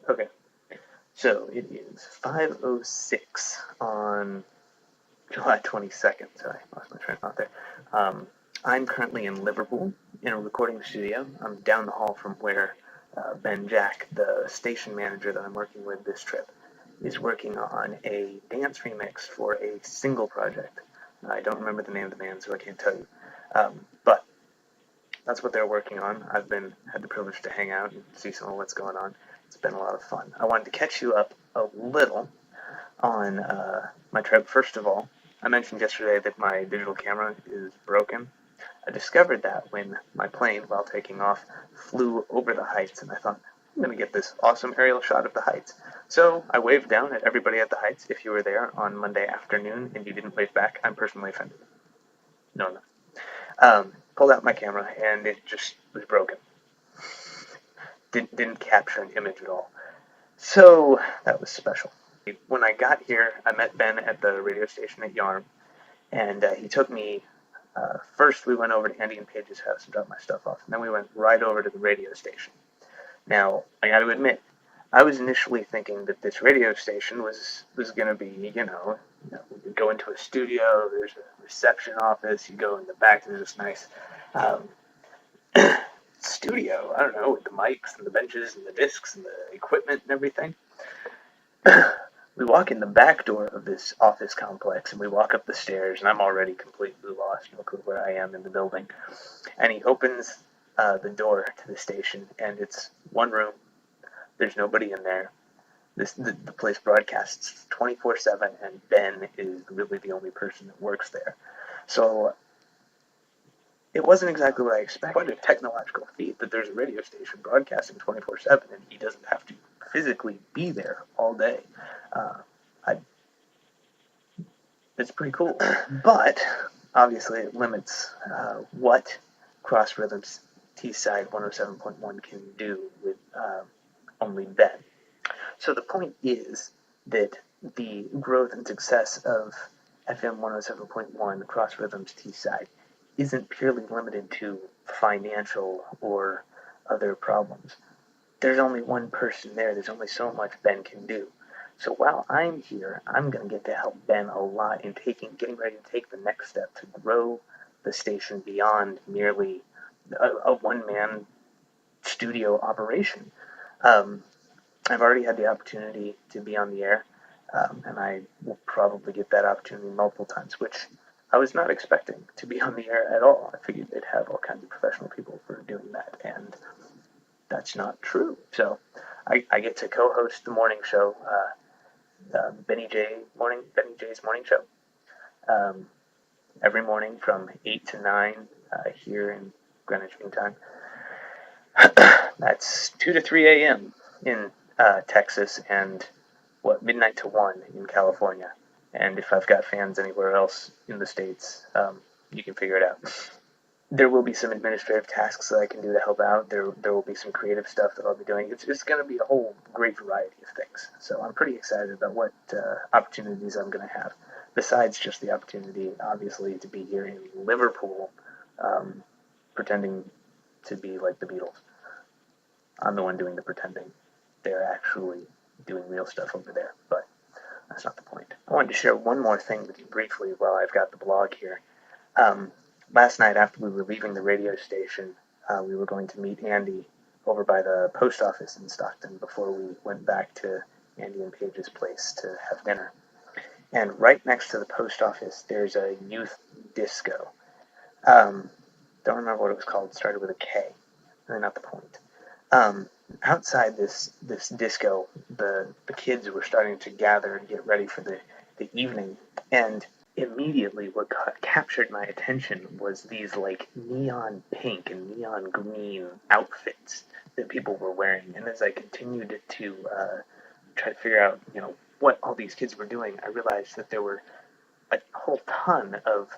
Okay, so it is 5:06 on July 22nd. Sorry, lost my train of thought there. I'm currently in Liverpool in a recording studio. I'm down the hall from where Ben Jack, the station manager that I'm working with this trip, is working on a dance remix for a single project. I don't remember the name of the band, so I can't tell you. But that's what they're working on. I've had the privilege to hang out and see some of what's going on. It's been a lot of fun. I wanted to catch you up a little on my trip. First of all, I mentioned yesterday that my digital camera is broken. I discovered that when my plane, while taking off, flew over the heights, and I thought, I'm going to get this awesome aerial shot of the heights. So I waved down at everybody at the heights. If you were there on Monday afternoon and you didn't wave back, I'm personally offended. No. Pulled out my camera, and it just was broken. Didn't capture an image at all. So that was special. When I got here, I met Ben at the radio station at Yarm, and he took me. First, we went over to Andy and Paige's house and dropped my stuff off, and then we went right over to the radio station. Now, I got to admit, I was initially thinking that this radio station was going to be, you go into a studio, there's a reception office, you go in the back, there's this nice studio, I don't know, with the mics and the benches and the discs and the equipment and everything. We walk in the back door of this office complex, and we walk up the stairs, and I'm already completely lost, no clue where I am in the building. And he opens the door to the station, and it's one room. There's nobody in there. The place broadcasts 24/7, and Ben is really the only person that works there. So it wasn't exactly what I expected. Quite a technological feat that there's a radio station broadcasting 24/7, and he doesn't have to physically be there all day. It's pretty cool. But obviously it limits what CrossRhythms Teesside 107.1 can do with only Ben. So the point is that the growth and success of FM 107.1 CrossRhythms Teesside isn't purely limited to financial or other problems. There's only one person there. There's only so much Ben can do. So while I'm here, I'm going to get to help Ben a lot in getting ready to take the next step to grow the station beyond merely a one-man studio operation. I've already had the opportunity to be on the air, and I will probably get that opportunity multiple times, which I was not expecting to be on the air at all. I figured they'd have all kinds of professional people for doing that, and that's not true. So I get to co-host the morning show, Benny J's morning show, every morning from 8 to 9 here in Greenwich Mean Time. That's 2 to 3 a.m. in Texas, and midnight to 1 in California. And if I've got fans anywhere else in the States, you can figure it out. There will be some administrative tasks that I can do to help out. There will be some creative stuff that I'll be doing. It's going to be a whole great variety of things. So I'm pretty excited about what opportunities I'm going to have, besides just the opportunity, obviously, to be here in Liverpool, pretending to be like the Beatles. I'm the one doing the pretending. They're actually doing real stuff over there, but that's not the point. I wanted to share one more thing with you briefly while I've got the blog here. Last night, after we were leaving the radio station, we were going to meet Andy over by the post office in Stockton before we went back to Andy and Paige's place to have dinner. And right next to the post office, there's a youth disco. Don't remember what it was called. It started with a K. Really not the point. Outside this disco, the kids were starting to gather and get ready for the evening, and immediately what captured my attention was these like neon pink and neon green outfits that people were wearing. And as I continued to try to figure out, what all these kids were doing, I realized that there were a whole ton of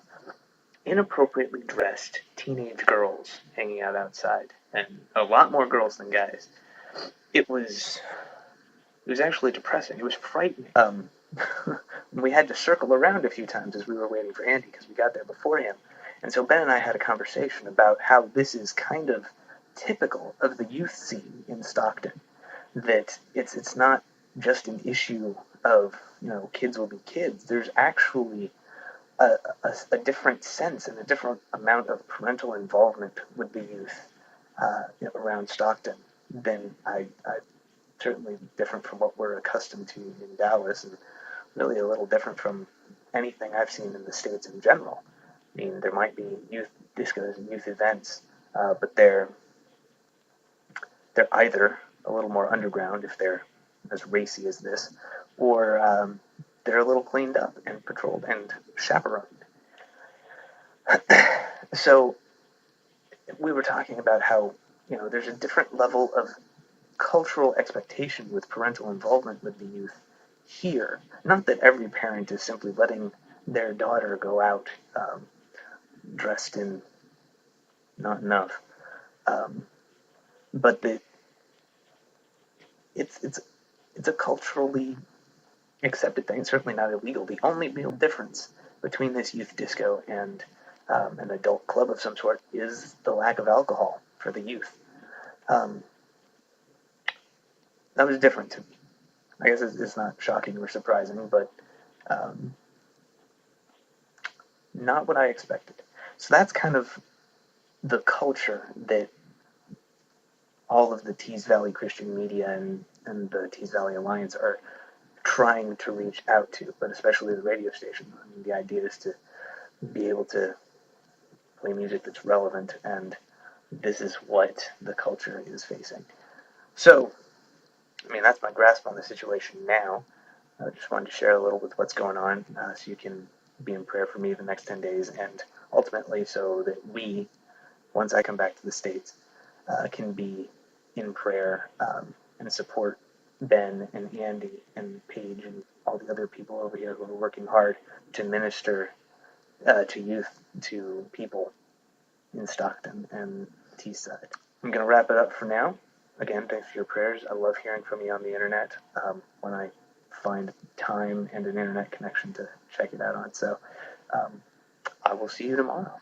inappropriately dressed teenage girls hanging out outside, and a lot more girls than guys. It was actually depressing. It was frightening. We had to circle around a few times as we were waiting for Andy because we got there before him. And so Ben and I had a conversation about how this is kind of typical of the youth scene in Stockton. that it's not just an issue of, kids will be kids. There's actually a different sense and a different amount of parental involvement with the youth around Stockton than I certainly different from what we're accustomed to in Dallas, and really a little different from anything I've seen in the States in general. I mean, there might be youth discos and youth events, but they're either a little more underground if they're as racy as this, or they're a little cleaned up and patrolled and chaperoned. So we were talking about how there's a different level of cultural expectation with parental involvement with the youth here. Not that every parent is simply letting their daughter go out dressed in not enough, but that it's a culturally accepted thing. It's certainly not illegal. The only real difference between this youth disco and an adult club of some sort is the lack of alcohol for the youth. Um, that was different to me. I guess it's not shocking or surprising, but um, not what I expected. So that's kind of the culture that all of the Tees Valley Christian media and the Tees Valley Alliance are trying to reach out to, but especially the radio station. I mean, the idea is to be able to play music that's relevant, and this is what the culture is facing. So, I mean, that's my grasp on the situation now. I just wanted to share a little with what's going on, so you can be in prayer for me the next 10 days, and ultimately so that we, once I come back to the States, can be in prayer and support Ben and Andy and Paige and all the other people over here who are working hard to minister to youth, to people in Stockton and Teesside. I'm going to wrap it up for now. Again, thanks for your prayers. I love hearing from you on the internet when I find time and an internet connection to check it out on. So I will see you tomorrow.